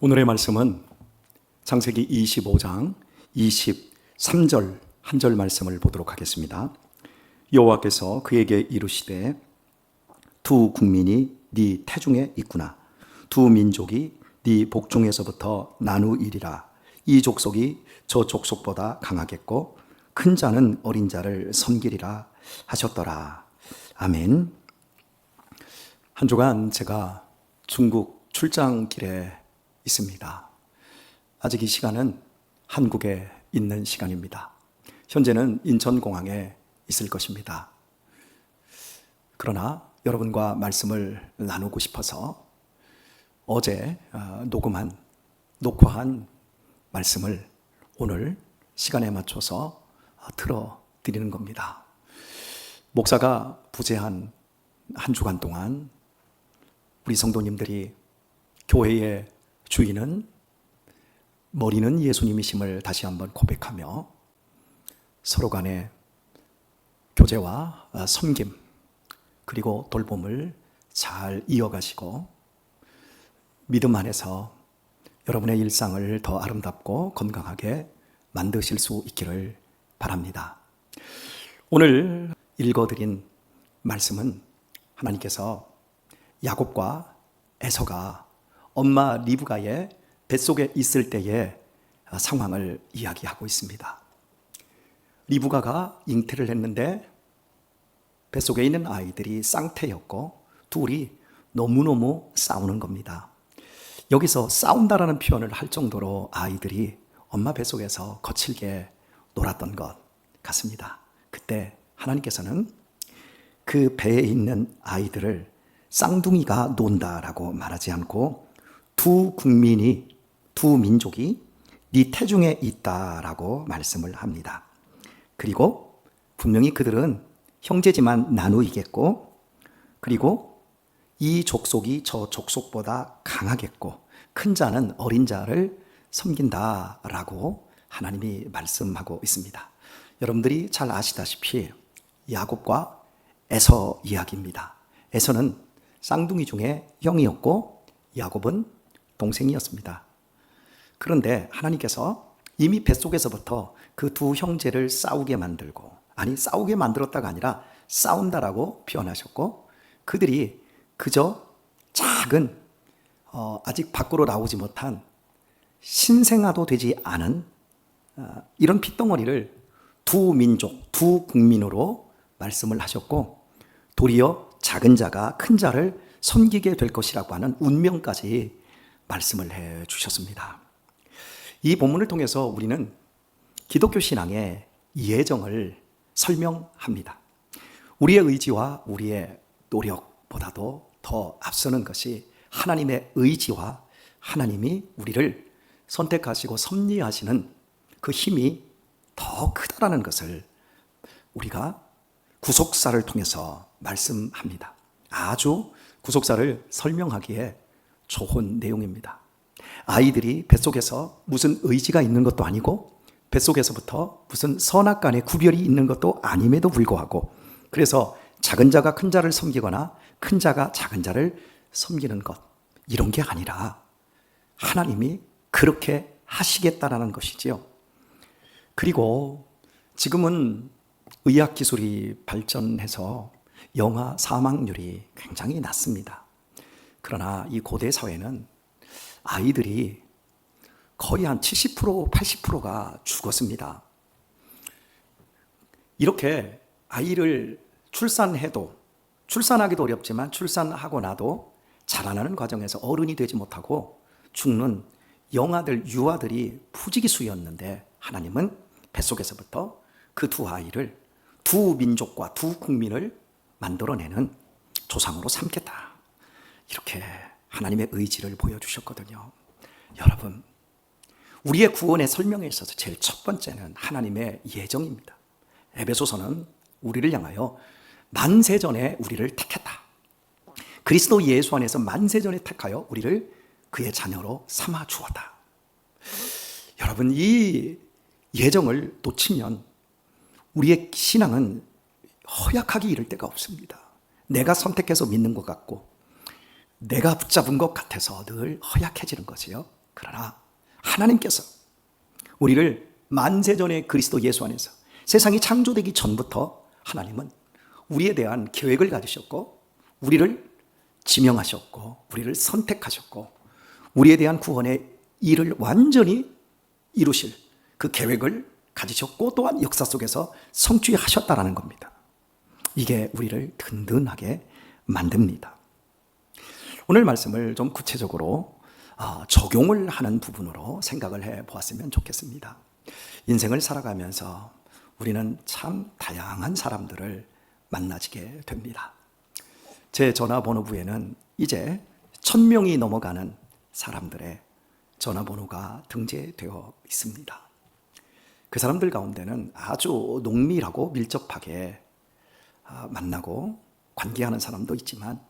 오늘의 말씀은 창세기 25장 23절 한 절 말씀을 보도록 하겠습니다. 여호와께서 그에게 이르시되 두 국민이 네 태중에 있구나. 두 민족이 네 복중에서부터 나누이리라. 이 족속이 저 족속보다 강하겠고 큰 자는 어린 자를 섬기리라 하셨더라. 아멘. 한 주간 제가 중국 출장길에 있습니다. 아직 이 시간은 한국에 있는 시간입니다. 현재는 인천공항에 있을 것입니다. 그러나 여러분과 말씀을 나누고 싶어서 어제 녹화한 말씀을 오늘 시간에 맞춰서 틀어드리는 겁니다. 목사가 부재한 한 주간 동안 우리 성도님들이 교회의 주인은 머리는 예수님이심을 다시 한번 고백하며 서로 간의 교제와 섬김 그리고 돌봄을 잘 이어가시고 믿음 안에서 여러분의 일상을 더 아름답고 건강하게 만드실 수 있기를 바랍니다. 오늘 읽어드린 말씀은 하나님께서 야곱과 에서가 엄마 리브가의 뱃속에 있을 때의 상황을 이야기하고 있습니다. 리브가가 잉태를 했는데 뱃속에 있는 아이들이 쌍태였고 둘이 너무너무 싸우는 겁니다. 여기서 싸운다라는 표현을 할 정도로 아이들이 엄마 뱃속에서 거칠게 놀았던 것 같습니다. 그때 하나님께서는 그 배에 있는 아이들을 쌍둥이가 논다라고 말하지 않고 두 민족이 네 태중에 있다라고 말씀을 합니다. 그리고 분명히 그들은 형제지만 나누이겠고 그리고 이 족속이 저 족속보다 강하겠고 큰 자는 어린 자를 섬긴다라고 하나님이 말씀하고 있습니다. 여러분들이 잘 아시다시피 야곱과 에서 이야기입니다. 에서는 쌍둥이 중에 형이었고 야곱은 동생이었습니다. 그런데 하나님께서 이미 뱃속에서부터 그 두 형제를 싸우게 만들고, 아니 싸우게 만들었다가 아니라 싸운다라고 표현하셨고, 그들이 그저 작은 아직 밖으로 나오지 못한 신생아도 되지 않은 이런 핏덩어리를 두 민족, 두 국민으로 말씀을 하셨고, 도리어 작은 자가 큰 자를 섬기게 될 것이라고 하는 운명까지 말씀을 해 주셨습니다. 이 본문을 통해서 우리는 기독교 신앙의 예정을 설명합니다. 우리의 의지와 우리의 노력보다도 더 앞서는 것이 하나님의 의지와 하나님이 우리를 선택하시고 섭리하시는 그 힘이 더 크다라는 것을 우리가 구속사를 통해서 말씀합니다. 아주 구속사를 설명하기에 좋은 내용입니다. 아이들이 뱃속에서 무슨 의지가 있는 것도 아니고 뱃속에서부터 무슨 선악간의 구별이 있는 것도 아님에도 불구하고, 그래서 작은 자가 큰 자를 섬기거나 큰 자가 작은 자를 섬기는 것, 이런 게 아니라 하나님이 그렇게 하시겠다라는 것이지요. 그리고 지금은 의학기술이 발전해서 영아 사망률이 굉장히 낮습니다. 그러나 이 고대 사회는 아이들이 거의 한 70%, 80%가 죽었습니다. 이렇게 아이를 출산해도, 출산하기도 어렵지만 출산하고 나도 자라나는 과정에서 어른이 되지 못하고 죽는 영아들, 유아들이 부지기수였는데 하나님은 뱃속에서부터 그 두 아이를 두 민족과 두 국민을 만들어내는 조상으로 삼겠다. 이렇게 하나님의 의지를 보여주셨거든요. 여러분, 우리의 구원의 설명에 있어서 제일 첫 번째는 하나님의 예정입니다. 에베소서는 우리를 향하여 만세전에 우리를 택했다. 그리스도 예수 안에서 만세전에 택하여 우리를 그의 자녀로 삼아 주었다. 여러분, 이 예정을 놓치면 우리의 신앙은 허약하기 이를 데가 없습니다. 내가 선택해서 믿는 것 같고 내가 붙잡은 것 같아서 늘 허약해지는 거지요. 그러나 하나님께서 우리를 만세전에 그리스도 예수 안에서 세상이 창조되기 전부터 하나님은 우리에 대한 계획을 가지셨고 우리를 지명하셨고 우리를 선택하셨고 우리에 대한 구원의 일을 완전히 이루실 그 계획을 가지셨고 또한 역사 속에서 성취하셨다라는 겁니다. 이게 우리를 든든하게 만듭니다. 오늘 말씀을 좀 구체적으로 적용을 하는 부분으로 생각을 해 보았으면 좋겠습니다. 인생을 살아가면서 우리는 참 다양한 사람들을 만나게 됩니다. 제 전화번호부에는 이제 1000명이 넘어가는 사람들의 전화번호가 등재되어 있습니다. 그 사람들 가운데는 아주 농밀하고 밀접하게 만나고 관계하는 사람도 있지만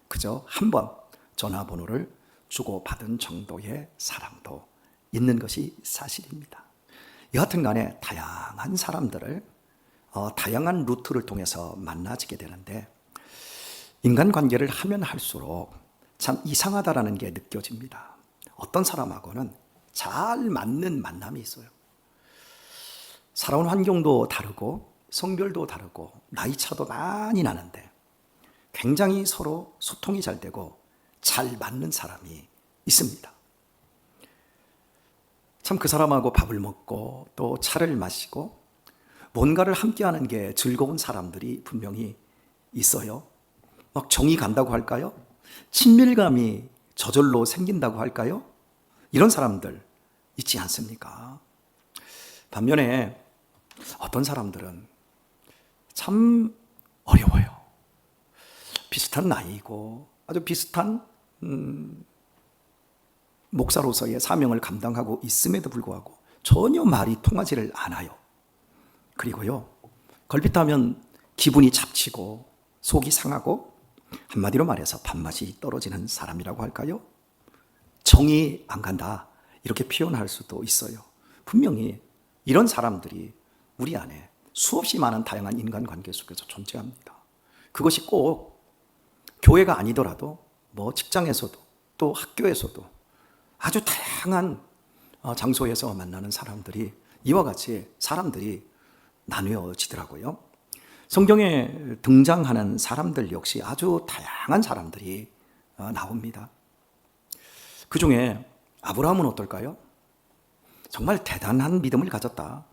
그저 한 번 전화번호를 주고받은 정도의 사람도 있는 것이 사실입니다. 여하튼 간에 다양한 사람들을 다양한 루트를 통해서 만나지게 되는데 인간관계를 하면 할수록 참 이상하다라는 게 느껴집니다. 어떤 사람하고는 잘 맞는 만남이 있어요. 살아온 환경도 다르고 성별도 다르고 나이 차도 많이 나는데 굉장히 서로 소통이 잘 되고 잘 맞는 사람이 있습니다. 참 그 사람하고 밥을 먹고 또 차를 마시고 뭔가를 함께하는 게 즐거운 사람들이 분명히 있어요. 막 정이 간다고 할까요? 친밀감이 저절로 생긴다고 할까요? 이런 사람들 있지 않습니까? 반면에 어떤 사람들은 참 어려워요. 비슷한 나이고 아주 비슷한 목사로서의 사명을 감당하고 있음에도 불구하고 전혀 말이 통하지를 않아요. 그리고요, 걸핏하면 기분이 잡치고 속이 상하고 한마디로 말해서 밥맛이 떨어지는 사람이라고 할까요? 정이 안 간다 이렇게 표현할 수도 있어요. 분명히 이런 사람들이 우리 안에 수없이 많은 다양한 인간관계 속에서 존재합니다. 그것이 꼭 교회가 아니더라도 뭐 직장에서도 또 학교에서도 아주 다양한 장소에서 만나는 사람들이 이와 같이 사람들이 나뉘어지더라고요. 성경에 등장하는 사람들 역시 아주 다양한 사람들이 나옵니다. 그 중에 아브라함은 어떨까요? 정말 대단한 믿음을 가졌다.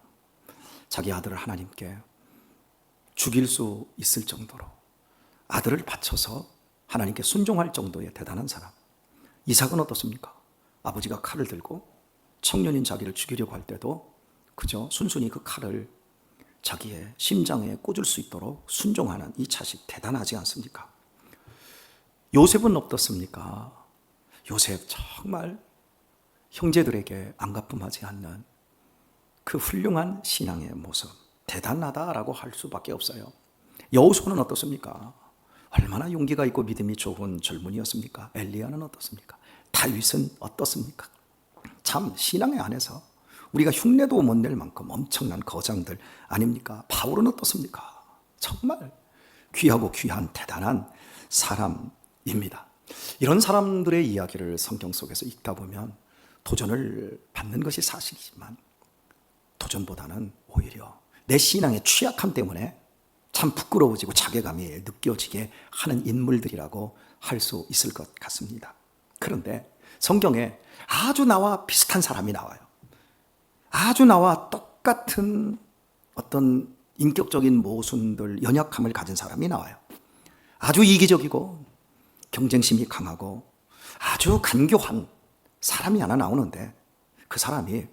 자기 아들을 하나님께 죽일 수 있을 정도로 아들을 바쳐서 하나님께 순종할 정도의 대단한 사람. 이삭은 어떻습니까? 아버지가 칼을 들고 청년인 자기를 죽이려고 할 때도 그저 순순히 그 칼을 자기의 심장에 꽂을 수 있도록 순종하는 이 자식 대단하지 않습니까? 요셉은 어떻습니까? 요셉 정말 형제들에게 안가품하지 않는 그 훌륭한 신앙의 모습 대단하다라고 할 수밖에 없어요. 여호수아는 어떻습니까? 얼마나 용기가 있고 믿음이 좋은 젊은이였습니까? 엘리야는 어떻습니까? 다윗은 어떻습니까? 참 신앙의 안에서 우리가 흉내도 못 낼 만큼 엄청난 거장들 아닙니까? 바울은 어떻습니까? 정말 귀하고 귀한 대단한 사람입니다. 이런 사람들의 이야기를 성경 속에서 읽다 보면 도전을 받는 것이 사실이지만 도전보다는 오히려 내 신앙의 취약함 때문에 참 부끄러워지고 자괴감이 느껴지게 하는 인물들이라고 할 수 있을 것 같습니다. 그런데 성경에 아주 나와 비슷한 사람이 나와요. 아주 나와 똑같은 어떤 인격적인 모순들, 연약함을 가진 사람이 나와요. 아주 이기적이고 경쟁심이 강하고 아주 간교한 사람이 하나 나오는데 그 사람이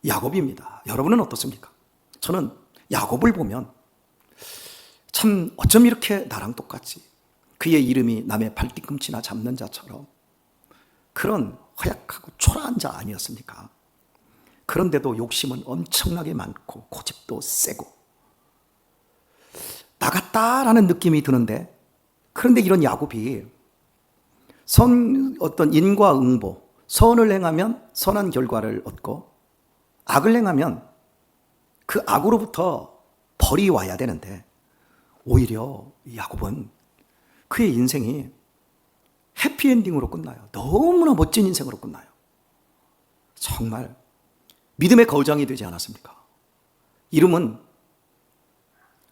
야곱입니다. 여러분은 어떻습니까? 저는 야곱을 보면 참 어쩜 이렇게 나랑 똑같지? 그의 이름이 남의 발뒤꿈치나 잡는 자처럼 그런 허약하고 초라한 자 아니었습니까? 그런데도 욕심은 엄청나게 많고 고집도 세고 나갔다라는 느낌이 드는데 그런데 이런 야곱이 어떤 인과응보, 선을 행하면 선한 결과를 얻고 악을 행하면 그 악으로부터 벌이 와야 되는데 오히려 야곱은 그의 인생이 해피엔딩으로 끝나요. 너무나 멋진 인생으로 끝나요. 정말 믿음의 거장이 되지 않았습니까? 이름은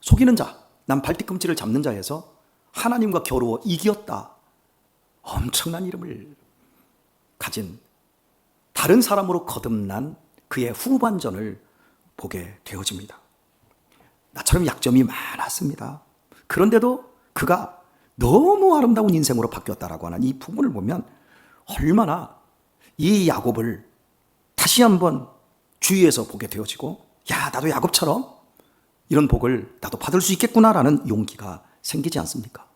속이는 자, 남 발뒤꿈치를 잡는 자에서 하나님과 겨루어 이겼다. 엄청난 이름을 가진 다른 사람으로 거듭난 그의 후반전을 보게 되어집니다. 나처럼 약점이 많았습니다. 그런데도 그가 너무 아름다운 인생으로 바뀌었다라고 하는 이 부분을 보면 얼마나 이 야곱을 다시 한번 주위에서 보게 되어지고, 야, 나도 야곱처럼 이런 복을 나도 받을 수 있겠구나라는 용기가 생기지 않습니까?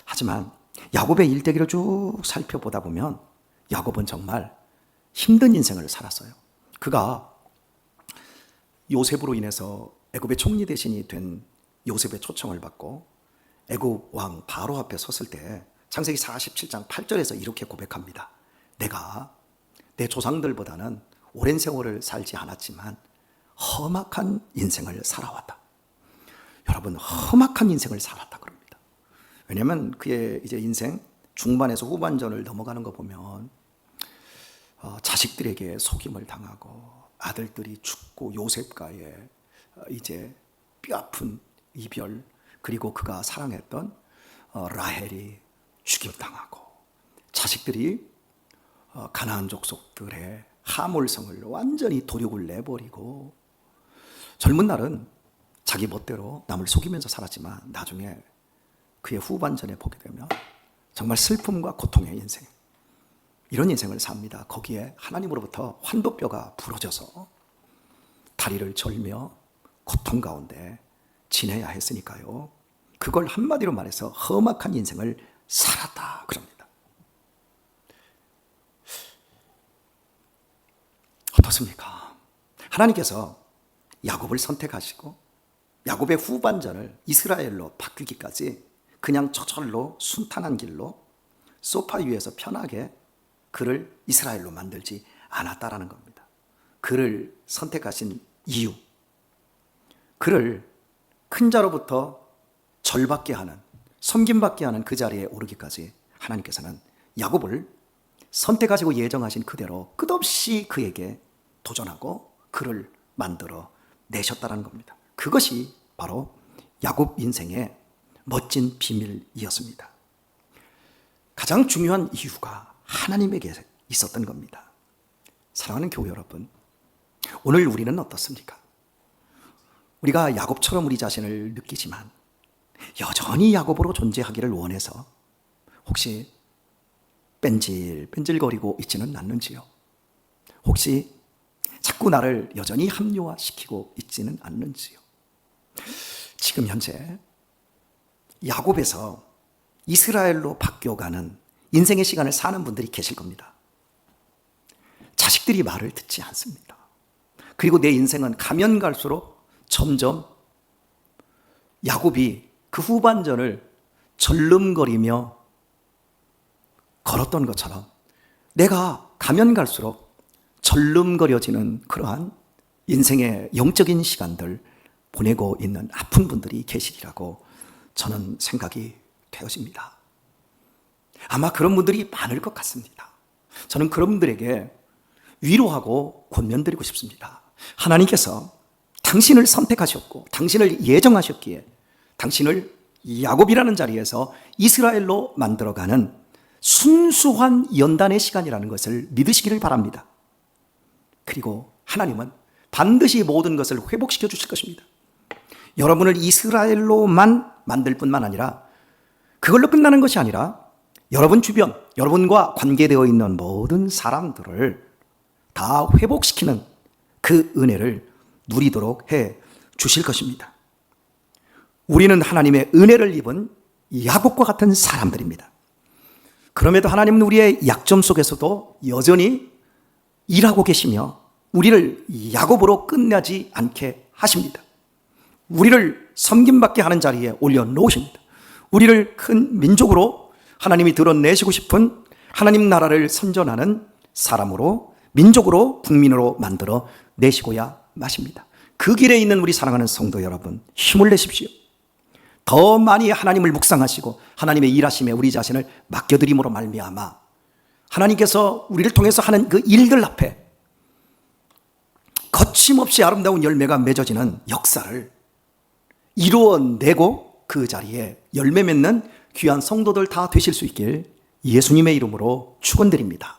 하지만 야곱의 일대기를 쭉 살펴보다 보면 야곱은 정말 힘든 인생을 살았어요. 그가 요셉으로 인해서 애굽의 총리 대신이 된 요셉의 초청을 받고 애굽 왕 바로 앞에 섰을 때 창세기 47장 8절에서 이렇게 고백합니다. 내가 내 조상들보다는 오랜 세월을 살지 않았지만 험악한 인생을 살아왔다. 여러분, 험악한 인생을 살았다 그럽니다. 왜냐하면 그의 이제 인생 중반에서 후반전을 넘어가는 거 보면 자식들에게 속임을 당하고 아들들이 죽고 요셉과의 이제 뼈아픈 이별, 그리고 그가 사랑했던 라헬이 죽임당하고 자식들이 가나안 족속들의 하몰성을 완전히 도륙을 내버리고 젊은 날은 자기 멋대로 남을 속이면서 살았지만 나중에 그의 후반전에 보게 되면 정말 슬픔과 고통의 인생, 이런 인생을 삽니다. 거기에 하나님으로부터 환도뼈가 부러져서 다리를 절며 고통 가운데 지내야 했으니까요. 그걸 한마디로 말해서 험악한 인생을 살았다 그럽니다. 어떻습니까? 하나님께서 야곱을 선택하시고 야곱의 후반전을 이스라엘로 바뀌기까지 그냥 저절로 순탄한 길로 소파 위에서 편하게 그를 이스라엘로 만들지 않았다라는 겁니다. 그를 선택하신 이유, 그를 큰 자로부터 절받게 하는, 섬김받게 하는 그 자리에 오르기까지 하나님께서는 야곱을 선택하시고 예정하신 그대로 끝없이 그에게 도전하고 그를 만들어 내셨다는 겁니다. 그것이 바로 야곱 인생의 멋진 비밀이었습니다. 가장 중요한 이유가 하나님에게 있었던 겁니다. 사랑하는 교회 여러분, 오늘 우리는 어떻습니까? 우리가 야곱처럼 우리 자신을 느끼지만 여전히 야곱으로 존재하기를 원해서 혹시 뺀질뺀질거리고 있지는 않는지요? 혹시 자꾸 나를 여전히 합리화시키고 있지는 않는지요? 지금 현재 야곱에서 이스라엘로 바뀌어가는 인생의 시간을 사는 분들이 계실 겁니다. 자식들이 말을 듣지 않습니다. 그리고 내 인생은 가면 갈수록 점점 야곱이 그 후반전을 절름거리며 걸었던 것처럼 내가 가면 갈수록 절름거려지는 그러한 인생의 영적인 시간들 보내고 있는 아픈 분들이 계시리라고 저는 생각이 되어집니다. 아마 그런 분들이 많을 것 같습니다. 저는 그런 분들에게 위로하고 권면드리고 싶습니다. 하나님께서 당신을 선택하셨고 당신을 예정하셨기에 당신을 야곱이라는 자리에서 이스라엘로 만들어가는 순수한 연단의 시간이라는 것을 믿으시기를 바랍니다. 그리고 하나님은 반드시 모든 것을 회복시켜 주실 것입니다. 여러분을 이스라엘로만 만들 뿐만 아니라 그걸로 끝나는 것이 아니라 여러분 주변, 여러분과 관계되어 있는 모든 사람들을 다 회복시키는 그 은혜를 누리도록 해 주실 것입니다. 우리는 하나님의 은혜를 입은 야곱과 같은 사람들입니다. 그럼에도 하나님은 우리의 약점 속에서도 여전히 일하고 계시며 우리를 야곱으로 끝나지 않게 하십니다. 우리를 섬김받게 하는 자리에 올려놓으십니다. 우리를 큰 민족으로 하나님이 드러내시고 싶은 하나님 나라를 선전하는 사람으로, 민족으로, 국민으로 만들어 내시고야 마십니다. 그 길에 있는 우리 사랑하는 성도 여러분, 힘을 내십시오. 더 많이 하나님을 묵상하시고 하나님의 일하심에 우리 자신을 맡겨드림으로 말미암아 하나님께서 우리를 통해서 하는 그 일들 앞에 거침없이 아름다운 열매가 맺어지는 역사를 이루어내고 그 자리에 열매 맺는 귀한 성도들 다 되실 수 있길 예수님의 이름으로 축원드립니다.